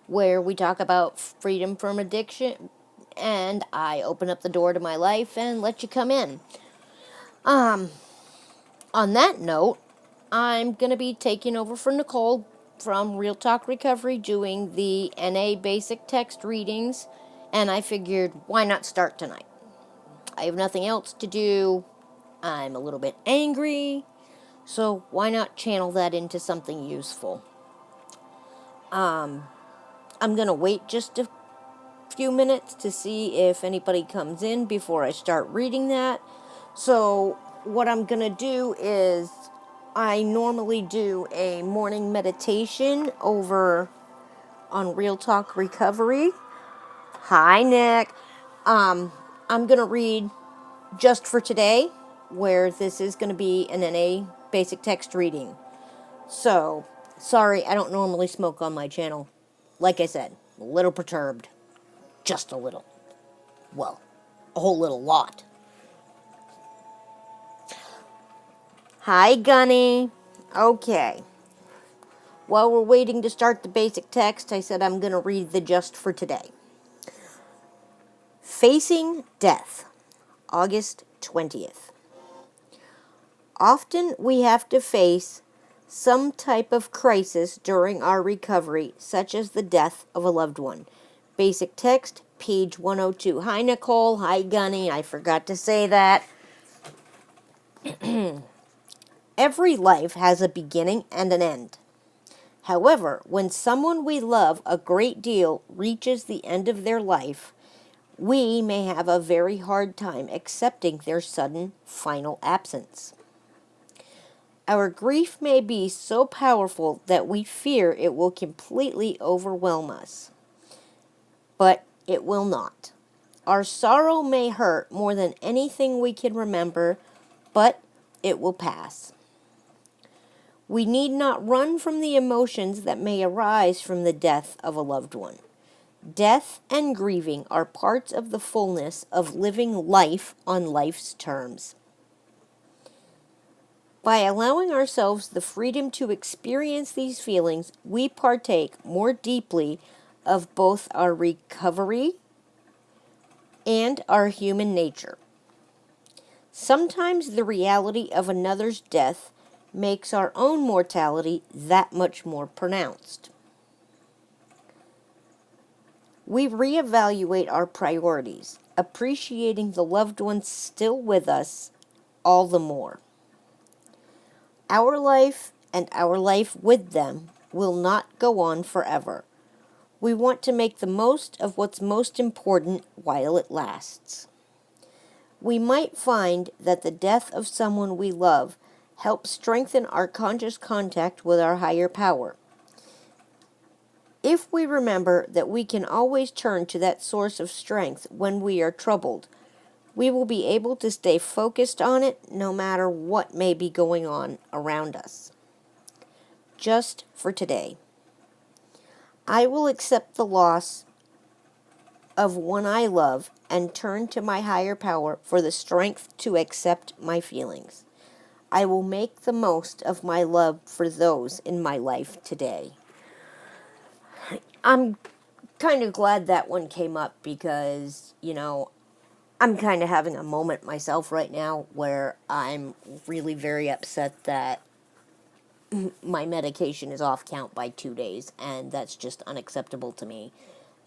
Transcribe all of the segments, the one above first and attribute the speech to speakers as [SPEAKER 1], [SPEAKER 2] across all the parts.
[SPEAKER 1] where we talk about freedom from addiction, and I open up the door to my life and let you come in. On that note, I'm going to be taking over for Nicole from Real Talk Recovery, doing the NA basic text readings, and I figured, why not start tonight? I have nothing else to do. I'm a little bit angry, so why not channel that into something useful? I'm going to wait just a few minutes to see if anybody comes in before I start reading that. So what I'm going to do is, I normally do a morning meditation over on Real Talk Recovery. Hi, Nick. I'm going to read just for today, where this is going to be an NA basic text reading. So, sorry, I don't normally smoke on my channel. Like I said, a little perturbed. Just a little. Well, a whole little lot. Hi, Gunny. Okay. While we're waiting to start the basic text, I said I'm going to read the just for today. Facing Death, August 20th. Often we have to face some type of crisis during our recovery, such as the death of a loved one. Basic text, page 102. Hi, Nicole. Hi, Gunny. I forgot to say that. Every life has a beginning and an end. However, when someone we love a great deal reaches the end of their life, we may have a very hard time accepting their sudden, final absence. Our grief may be so powerful that we fear it will completely overwhelm us. But it will not. Our sorrow may hurt more than anything we can remember, but it will pass. We need not run from the emotions that may arise from the death of a loved one. Death and grieving are parts of the fullness of living life on life's terms. By allowing ourselves the freedom to experience these feelings, we partake more deeply of both our recovery and our human nature. Sometimes the reality of another's death makes our own mortality that much more pronounced. We reevaluate our priorities, appreciating the loved ones still with us all the more. Our life and our life with them will not go on forever. We want to make the most of what's most important while it lasts. We might find that the death of someone we love helps strengthen our conscious contact with our higher power. If we remember that we can always turn to that source of strength when we are troubled, we will be able to stay focused on it no matter what may be going on around us. Just for today, I will accept the loss of one I love and turn to my higher power for the strength to accept my feelings. I will make the most of my love for those in my life today. I'm kind of glad that one came up because, I'm kind of having a moment myself right now where I'm really very upset that my medication is off count by 2 days, and that's just unacceptable to me.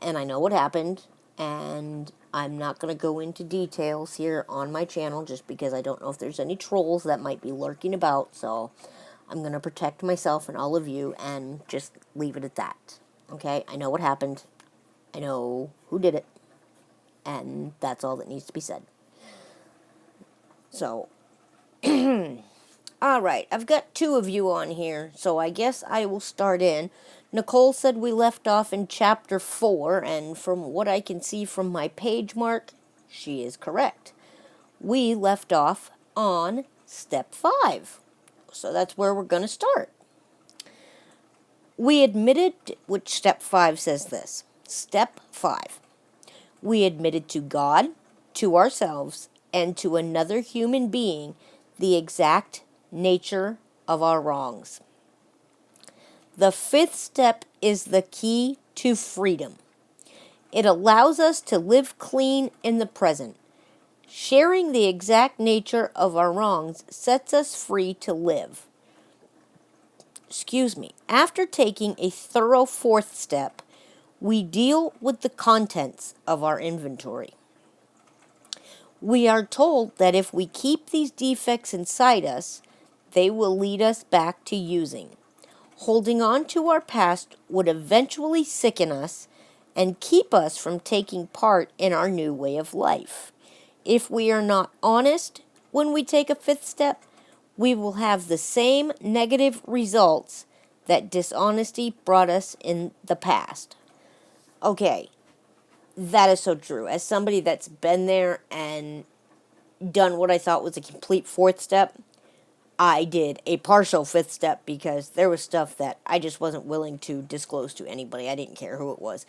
[SPEAKER 1] And I know what happened, and I'm not going to go into details here on my channel just because I don't know if there's any trolls that might be lurking about, so I'm going to protect myself and all of you and just leave it at that. Okay, I know what happened. I know who did it. And that's all that needs to be said. So, alright, I've got 2 of you on here, so I guess I will start in. Nicole said we left off in chapter 4, and from what I can see from my page mark, she is correct. We left off on step 5. So that's where we're going to start. We admitted, which step 5 says this. Step 5. We admitted to God, to ourselves, and to another human being the exact nature of our wrongs. The 5th step is the key to freedom. It allows us to live clean in the present. Sharing the exact nature of our wrongs sets us free to live. After taking a thorough fourth step, we deal with the contents of our inventory. We are told that if we keep these defects inside us, they will lead us back to using. Holding on to our past would eventually sicken us and keep us from taking part in our new way of life. If we are not honest when we take a fifth step, we will have the same negative results that dishonesty brought us in the past. Okay, that is so true. As somebody that's been there and done what I thought was a complete fourth step, I did a partial fifth step because there was stuff that I just wasn't willing to disclose to anybody. I didn't care who it was.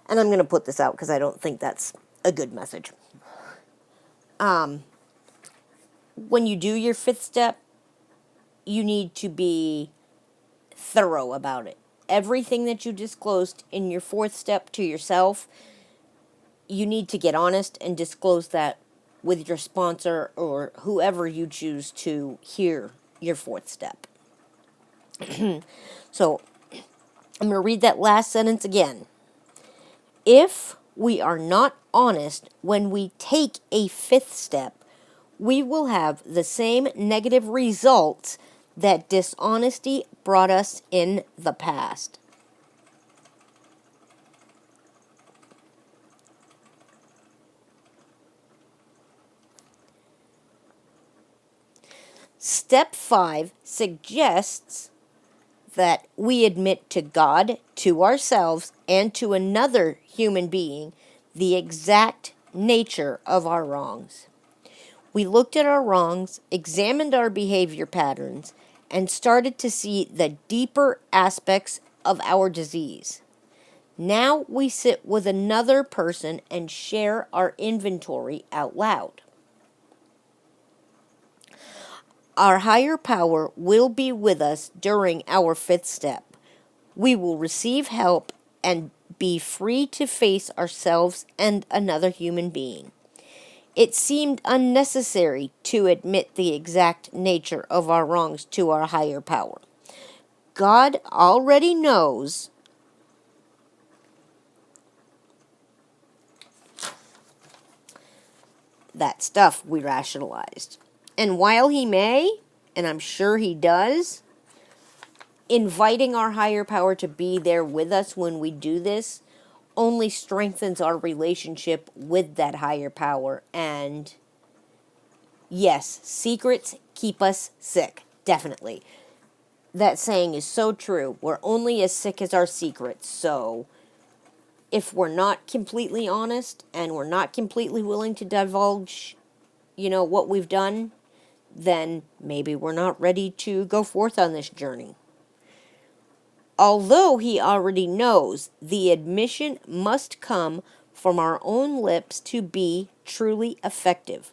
[SPEAKER 1] And I'm going to put this out because I don't think that's a good message. When you do your fifth step, you need to be thorough about it. Everything that you disclosed in your fourth step to yourself, you need to get honest and disclose that with your sponsor or whoever you choose to hear your fourth step. So, I'm going to read that last sentence again. If we are not honest when we take a fifth step, we will have the same negative results that dishonesty brought us in the past. Step 5 suggests that we admit to God, to ourselves, and to another human being the exact nature of our wrongs. We looked at our wrongs, examined our behavior patterns, and started to see the deeper aspects of our disease. Now we sit with another person and share our inventory out loud. Our higher power will be with us during our fifth step. We will receive help and be free to face ourselves and another human being. It seemed unnecessary to admit the exact nature of our wrongs to our higher power. God already knows that stuff we rationalized. And while he may, and I'm sure he does, inviting our higher power to be there with us when we do this only strengthens our relationship with that higher power. And yes, secrets keep us sick. Definitely. That saying is so true. We're only as sick as our secrets. So if we're not completely honest and we're not completely willing to divulge, what we've done, then maybe we're not ready to go forth on this journey. Although he already knows, the admission must come from our own lips to be truly effective.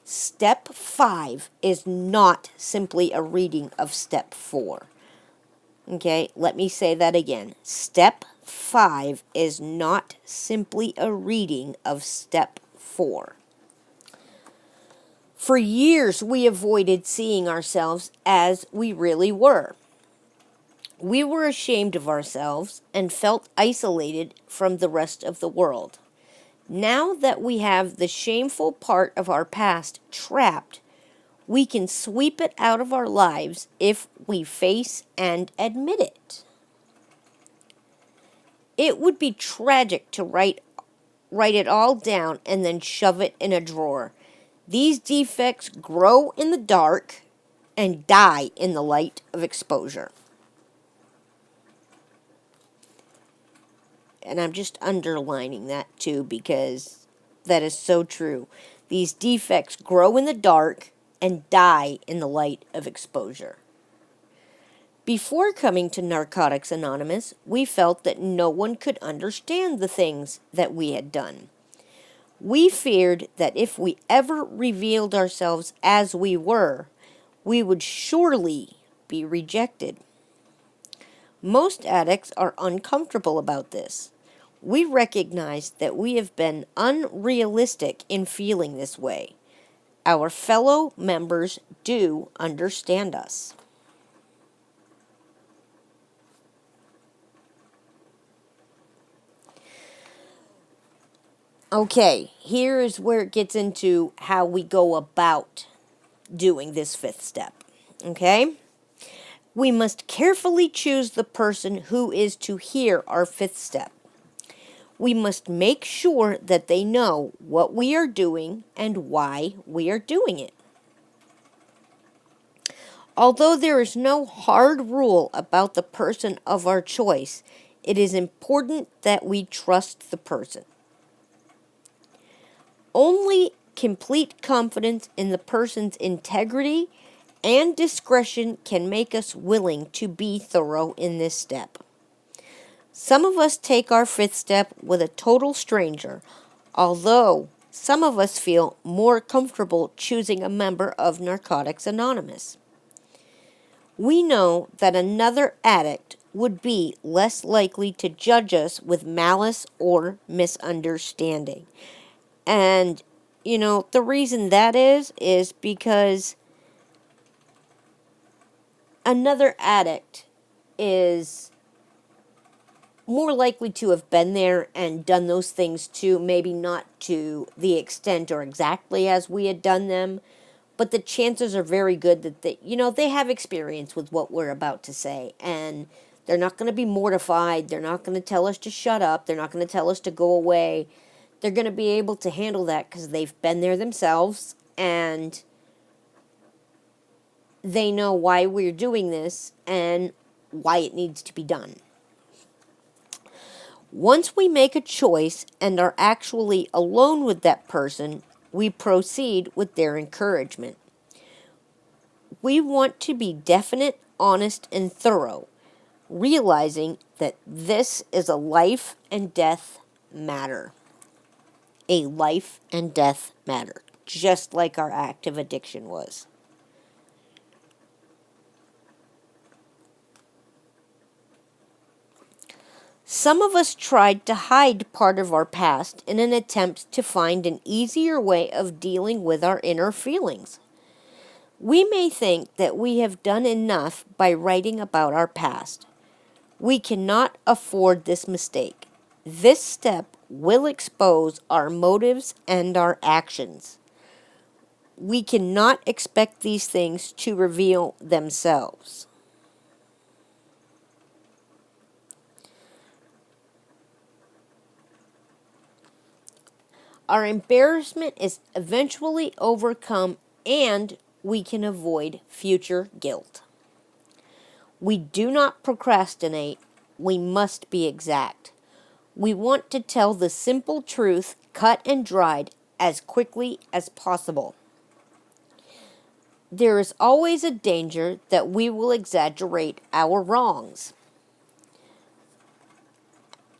[SPEAKER 1] Step 5 is not simply a reading of step 4. Okay, let me say that again. Step 5 is not simply a reading of step 4. For years, we avoided seeing ourselves as we really were. We were ashamed of ourselves and felt isolated from the rest of the world. Now that we have the shameful part of our past trapped, we can sweep it out of our lives if we face and admit it. It would be tragic to write it all down and then shove it in a drawer. These defects grow in the dark and die in the light of exposure. And I'm just underlining that too because that is so true. These defects grow in the dark and die in the light of exposure. Before coming to Narcotics Anonymous, we felt that no one could understand the things that we had done. We feared that if we ever revealed ourselves as we were, we would surely be rejected. Most addicts are uncomfortable about this. We recognize that we have been unrealistic in feeling this way. Our fellow members do understand us. Okay, here is where it gets into how we go about doing this fifth step. Okay? We must carefully choose the person who is to hear our fifth step. We must make sure that they know what we are doing and why we are doing it. Although there is no hard rule about the person of our choice, it is important that we trust the person. Only complete confidence in the person's integrity and discretion can make us willing to be thorough in this step. Some of us take our fifth step with a total stranger, although some of us feel more comfortable choosing a member of Narcotics Anonymous. We know that another addict would be less likely to judge us with malice or misunderstanding. And, the reason that is because another addict is more likely to have been there and done those things too, maybe not to the extent or exactly as we had done them, but the chances are very good that they have experience with what we're about to say, and they're not going to be mortified. They're not going to tell us to shut up. They're not going to tell us to go away. They're going to be able to handle that because they've been there themselves, and they know why we're doing this and why it needs to be done. Once we make a choice and are actually alone with that person, we proceed with their encouragement. We want to be definite, honest, and thorough, realizing that this is a life and death matter. A life and death matter, just like our active addiction was. Some of us tried to hide part of our past in an attempt to find an easier way of dealing with our inner feelings. We may think that we have done enough by writing about our past. We cannot afford this mistake. This step will expose our motives and our actions. We cannot expect these things to reveal themselves. Our embarrassment is eventually overcome and we can avoid future guilt. We do not procrastinate. We must be exact. We want to tell the simple truth, cut and dried, as quickly as possible. There is always a danger that we will exaggerate our wrongs.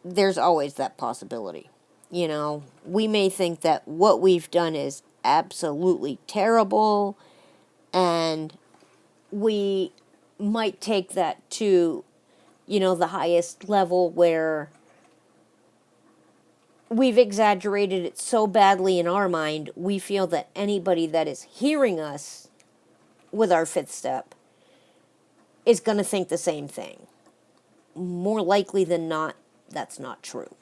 [SPEAKER 1] There's always that possibility. We may think that what we've done is absolutely terrible, and we might take that to, the highest level where we've exaggerated it so badly in our mind, we feel that anybody that is hearing us with our fifth step is going to think the same thing. More likely than not, that's not true.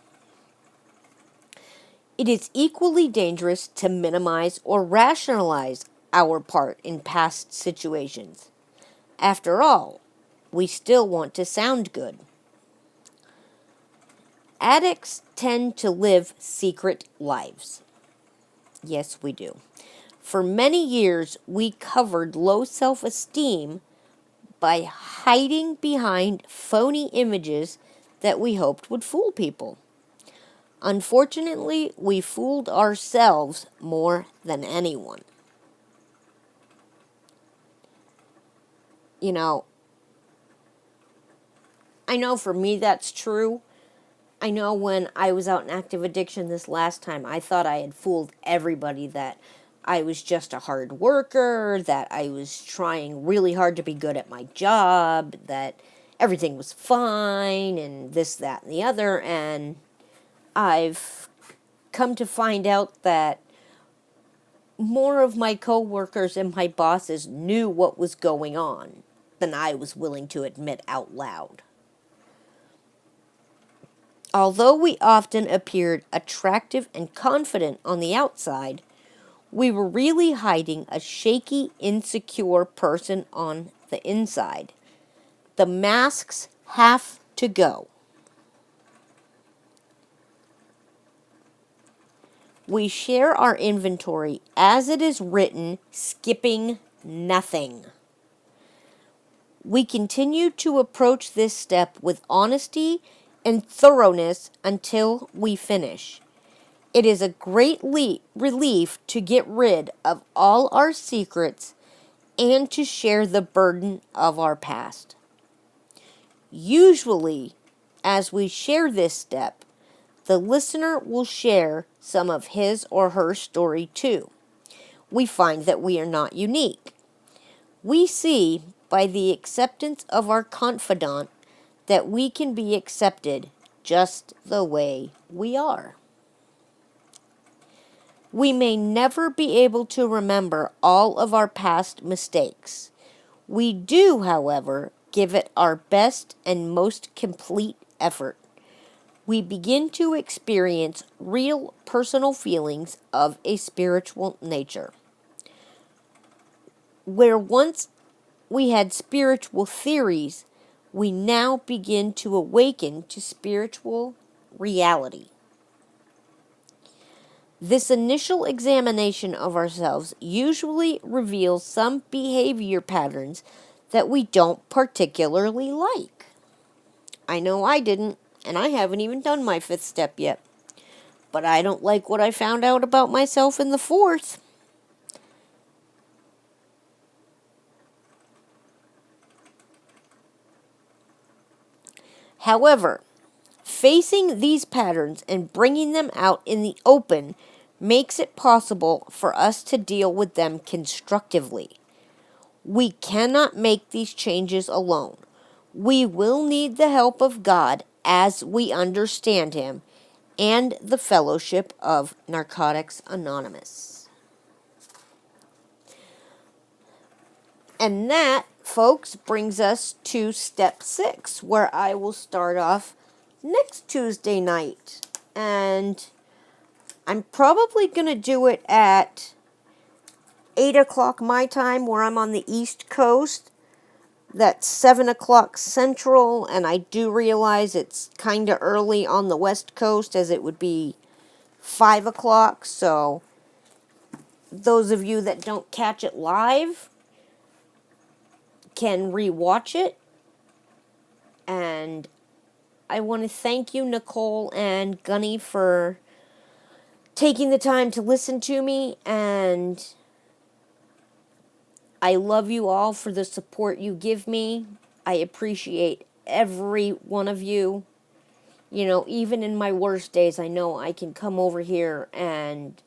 [SPEAKER 1] It is equally dangerous to minimize or rationalize our part in past situations. After all, we still want to sound good. Addicts tend to live secret lives. Yes, we do. For many years, we covered low self-esteem by hiding behind phony images that we hoped would fool people. Unfortunately, we fooled ourselves more than anyone. I know for me that's true. I know when I was out in active addiction this last time, I thought I had fooled everybody that I was just a hard worker, that I was trying really hard to be good at my job, that everything was fine and this, that, and the other. And I've come to find out that more of my coworkers and my bosses knew what was going on than I was willing to admit out loud. Although we often appeared attractive and confident on the outside, we were really hiding a shaky, insecure person on the inside. The masks have to go. We share our inventory as it is written, skipping nothing. We continue to approach this step with honesty and thoroughness until we finish. It is a great relief to get rid of all our secrets and to share the burden of our past. Usually, as we share this step, the listener will share some of his or her story too. We find that we are not unique. We see by the acceptance of our confidant that we can be accepted just the way we are. We may never be able to remember all of our past mistakes. We do, however, give it our best and most complete effort. We begin to experience real personal feelings of a spiritual nature. Where once we had spiritual theories, we now begin to awaken to spiritual reality. This initial examination of ourselves usually reveals some behavior patterns that we don't particularly like. I know I didn't, and I haven't even done my 5th step yet. But I don't like what I found out about myself in the 4th. However, facing these patterns and bringing them out in the open makes it possible for us to deal with them constructively. We cannot make these changes alone. We will need the help of God as we understand Him and the fellowship of Narcotics Anonymous. And that, folks, brings us to step 6, where I will start off next Tuesday night. And I'm probably going to do it at 8 o'clock my time, where I'm on the East Coast. That's 7 o'clock Central, and I do realize it's kind of early on the West Coast, as it would be 5 o'clock. So those of you that don't catch it live can rewatch it. And I want to thank you, Nicole and Gunny, for taking the time to listen to me, and I love you all for the support you give me. I appreciate every one of you. You know, even in my worst days, I know I can come over here and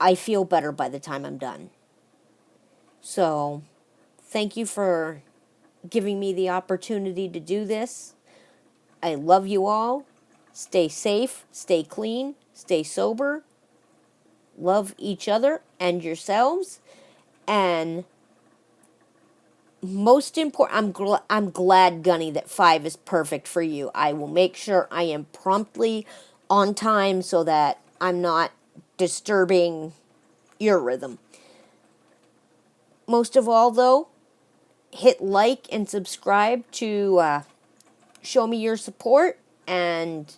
[SPEAKER 1] I feel better by the time I'm done. So, thank you for giving me the opportunity to do this. I love you all. Stay safe, stay clean, stay sober. Love each other and yourselves. And most important, I'm glad, Gunny, that 5 is perfect for you. I will make sure I am promptly on time so that I'm not disturbing your rhythm. Most of all, though, hit like and subscribe to show me your support. And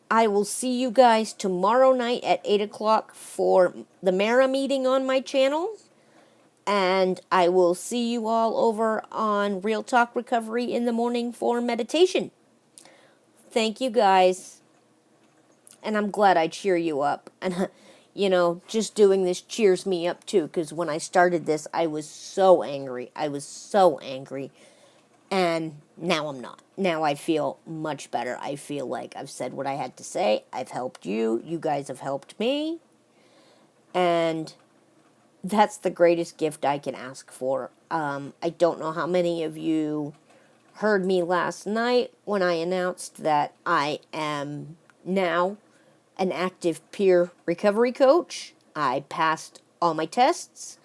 [SPEAKER 1] I will see you guys tomorrow night at 8 o'clock for the Mara meeting on my channel. And I will see you all over on Real Talk Recovery in the morning for meditation. Thank you, guys. And I'm glad I cheer you up. And, you know, just doing this cheers me up, too. Because when I started this, I was so angry. And now I'm not. Now I feel much better. I feel like I've said what I had to say. I've helped you. You guys have helped me. And that's the greatest gift I can ask for. I don't know how many of you heard me last night when I announced that I am now an active peer recovery coach. I passed all my tests,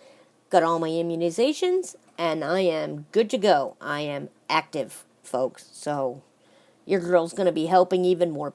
[SPEAKER 1] got all my immunizations, and I am good to go. I am active, folks. So your girl's going to be helping even more people.